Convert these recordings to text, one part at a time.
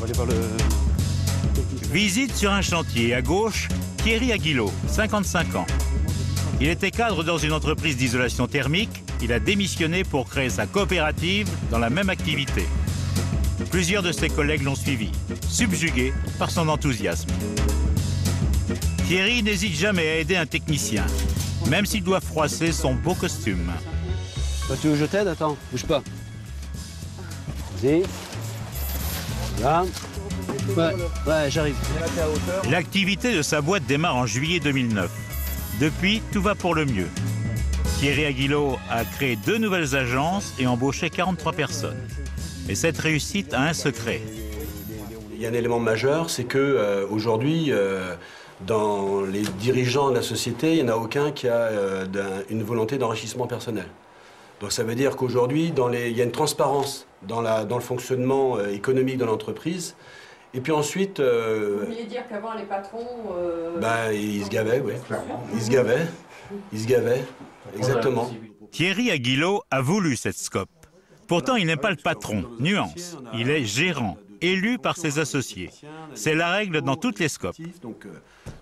va aller voir le... Visite sur un chantier. À gauche, Thierry Aguilot, 55 ans. Il était cadre dans une entreprise d'isolation thermique. Il a démissionné pour créer sa coopérative dans la même activité. Plusieurs de ses collègues l'ont suivi, subjugués par son enthousiasme. Thierry n'hésite jamais à aider un technicien, même s'il doit froisser son beau costume. Toi, tu veux que je t'aide? Attends, bouge pas. Vas-y. Là. Ouais, j'arrive. L'activité de sa boîte démarre en juillet 2009. Depuis, tout va pour le mieux. Thierry Aguilot a créé 2 nouvelles agences et embauché 43 personnes. Et cette réussite a un secret. Il y a un élément majeur, c'est que aujourd'hui, dans les dirigeants de la société, il n'y en a aucun qui a une volonté d'enrichissement personnel. Donc ça veut dire qu'aujourd'hui, il y a une transparence dans le fonctionnement économique de l'entreprise. Et puis ensuite... Vous vouliez dire qu'avant, les patrons... ils se gavaient, oui. Ils se gavaient, exactement. Thierry Aguilot a voulu cette scope. Pourtant, il n'est pas le patron, nuance. Il est gérant, élu par ses associés. C'est la règle dans toutes les scopes. Donc,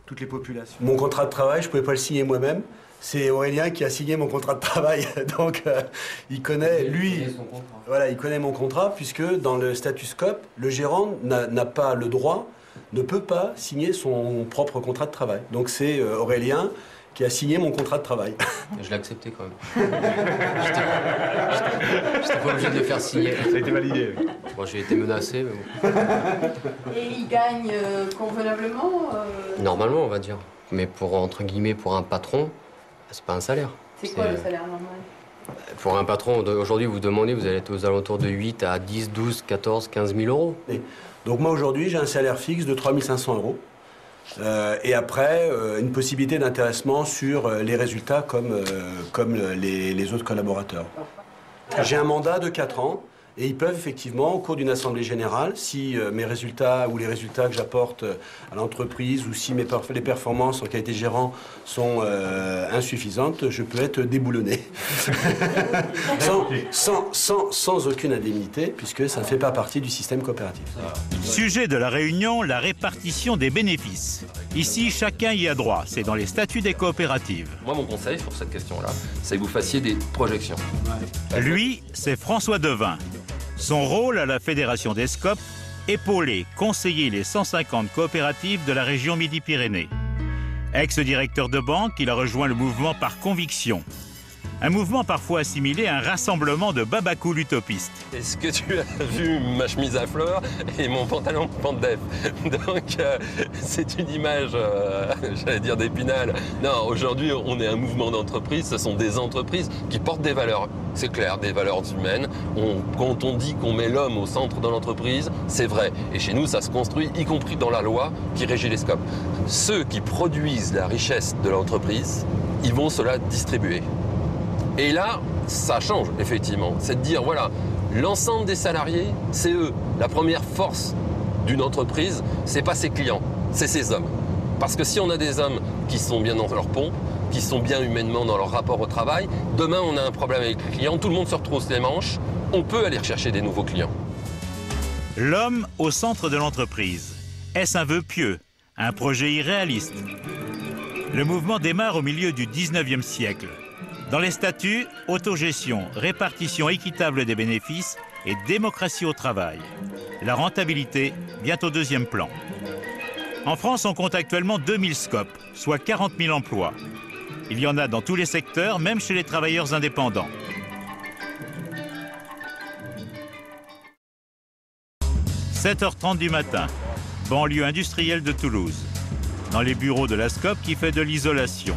toutes les populations. Mon contrat de travail, je ne pouvais pas le signer moi-même. C'est Aurélien qui a signé mon contrat de travail. Donc, il connaît, lui, voilà, il connaît mon contrat, puisque dans le statut scope, le gérant n'a pas le droit, ne peut pas signer son propre contrat de travail. Donc, c'est Aurélien qui a signé mon contrat de travail. Je l'ai accepté quand même. J'étais pas obligé de le faire signer. Ça a été validé. Bon, j'ai été menacé, mais bon. Et il gagne convenablement Normalement, on va dire. Mais pour, entre guillemets, pour un patron, c'est pas un salaire. C'est quoi le salaire normal? Pour un patron, aujourd'hui, vous demandez, vous allez être aux alentours de 8 à 10, 12, 14, 15 000 euros. Donc moi, aujourd'hui, j'ai un salaire fixe de 3 500 euros. Et après, une possibilité d'intéressement sur les résultats comme les autres collaborateurs. J'ai un mandat de 4 ans et ils peuvent effectivement, au cours d'une assemblée générale, si mes résultats ou les résultats que j'apporte à l'entreprise ou si les performances en qualité de gérant sont insuffisantes, je peux être déboulonné. sans aucune indemnité, puisque ça ne fait pas partie du système coopératif. Sujet de la réunion, la répartition des bénéfices. Ici, chacun y a droit. C'est dans les statuts des coopératives. Moi, mon conseil sur cette question-là, c'est que vous fassiez des projections. Lui, c'est François Devin. Son rôle à la Fédération des SCOP, épauler, conseiller les 150 coopératives de la région Midi-Pyrénées. Ex-directeur de banque, il a rejoint le mouvement par conviction. Un mouvement parfois assimilé à un rassemblement de babacools utopistes. Est-ce que tu as vu ma chemise à fleurs et mon pantalon Pandef? Donc, c'est une image, j'allais dire d'Épinal. Non, aujourd'hui, on est un mouvement d'entreprise. Ce sont des entreprises qui portent des valeurs. C'est clair, des valeurs humaines. Quand on dit qu'on met l'homme au centre de l'entreprise, c'est vrai. Et chez nous, ça se construit, y compris dans la loi qui régit les scopes. Ceux qui produisent la richesse de l'entreprise, ils vont se la distribuer. Et là, ça change, effectivement. C'est de dire, voilà, l'ensemble des salariés, c'est eux. La première force d'une entreprise, c'est pas ses clients, c'est ses hommes. Parce que si on a des hommes qui sont bien dans leur pompe, qui sont bien humainement dans leur rapport au travail, demain, on a un problème avec les clients, tout le monde se retrousse les manches, on peut aller rechercher des nouveaux clients. L'homme au centre de l'entreprise. Est-ce un vœu pieux? Un projet irréaliste? Le mouvement démarre au milieu du 19e siècle. Dans les statuts, autogestion, répartition équitable des bénéfices et démocratie au travail. La rentabilité vient au deuxième plan. En France, on compte actuellement 2000 SCOP, soit 40 000 emplois. Il y en a dans tous les secteurs, même chez les travailleurs indépendants. « 7h30 du matin, banlieue industrielle de Toulouse. Dans les bureaux de la SCOP qui fait de l'isolation.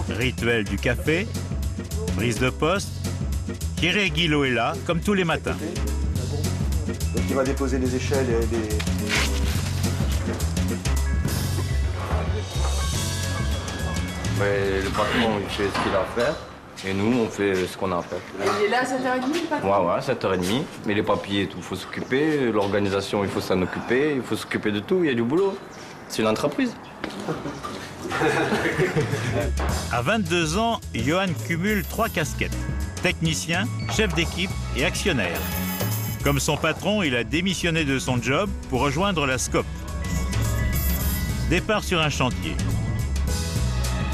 Rituel du café, prise de poste. Thierry Aguilot est là, comme tous les matins. Donc il va déposer les échelles et les... Le patron, il fait ce qu'il a à faire. Et nous, on fait ce qu'on a à faire. Il est là à 7h30, le patron? Ouais, 7h30. Mais les papiers et tout, il faut s'occuper. L'organisation, il faut s'en occuper. Il faut s'occuper de tout, il y a du boulot. C'est une entreprise. À 22 ans, Johan cumule 3 casquettes. Technicien, chef d'équipe et actionnaire. Comme son patron, il a démissionné de son job pour rejoindre la SCOP. Départ sur un chantier.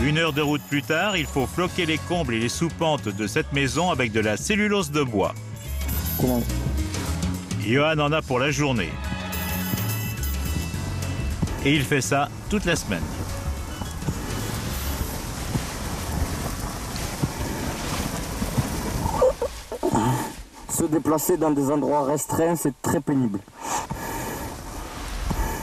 1 heure de route plus tard, il faut floquer les combles et les sous-pentes de cette maison avec de la cellulose de bois. Comment? Johan en a pour la journée. Et il fait ça toute la semaine. Se déplacer dans des endroits restreints, c'est très pénible.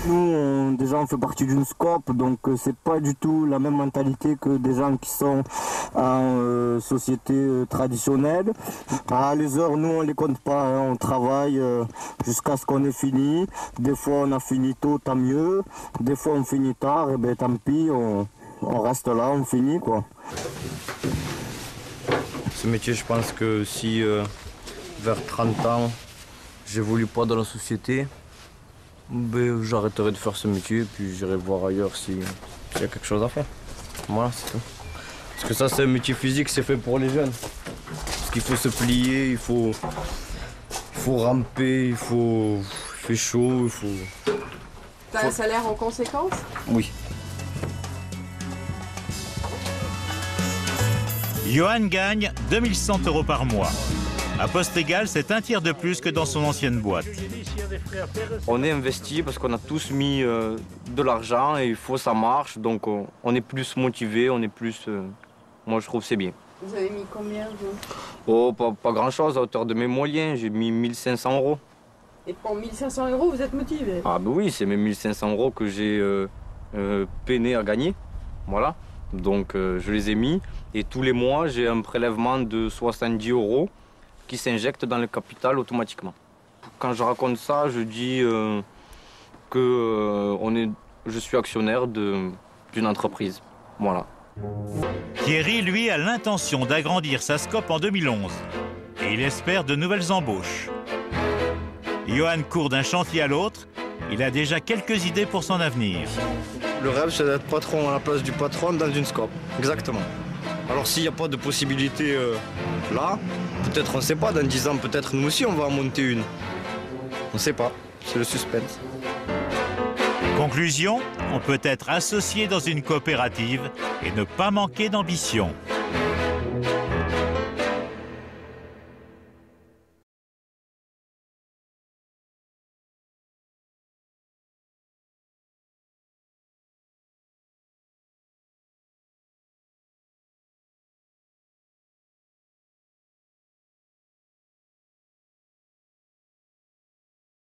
Nous, déjà, on fait partie d'une SCOP, donc c'est pas du tout la même mentalité que des gens qui sont en société traditionnelle. Les heures, nous, on les compte pas, hein, on travaille jusqu'à ce qu'on ait fini. Des fois, on a fini tôt, tant mieux. Des fois, on finit tard, et ben tant pis, on reste là, on finit, quoi. Ce métier, je pense que si vers 30 ans, j'évolue pas dans la société, ben, j'arrêterai de faire ce métier et puis j'irai voir ailleurs s'il y a quelque chose à faire. Voilà, c'est tout. Parce que ça, c'est un métier physique, c'est fait pour les jeunes. Parce qu'il faut se plier, il faut ramper, il fait chaud, il faut... T'as un salaire en conséquence? Oui. Johan gagne 2100 € par mois. À poste égal, c'est un tiers de plus que dans son ancienne boîte. On est investi parce qu'on a tous mis de l'argent et il faut que ça marche. Donc on est plus motivé, on est plus... moi je trouve que c'est bien. Vous avez mis combien, vous? Oh, pas grand-chose à hauteur de mes moyens. J'ai mis 1500 €. Et pour 1500 €, vous êtes motivé? Ah ben oui, c'est mes 1500 € que j'ai peiné à gagner. Voilà. Donc je les ai mis. Et tous les mois, j'ai un prélèvement de 70 € qui s'injecte dans le capital automatiquement. Quand je raconte ça, je dis que je suis actionnaire d'une entreprise. Voilà. Thierry, lui, a l'intention d'agrandir sa SCOP en 2011. Et il espère de nouvelles embauches. Johan court d'un chantier à l'autre. Il a déjà quelques idées pour son avenir. Le rêve, c'est d'être patron à la place du patron dans une SCOP. Exactement. Alors s'il n'y a pas de possibilité là, peut-être on ne sait pas, dans 10 ans, peut-être nous aussi on va en monter une. On ne sait pas, c'est le suspense. Conclusion, on peut être associé dans une coopérative et ne pas manquer d'ambition.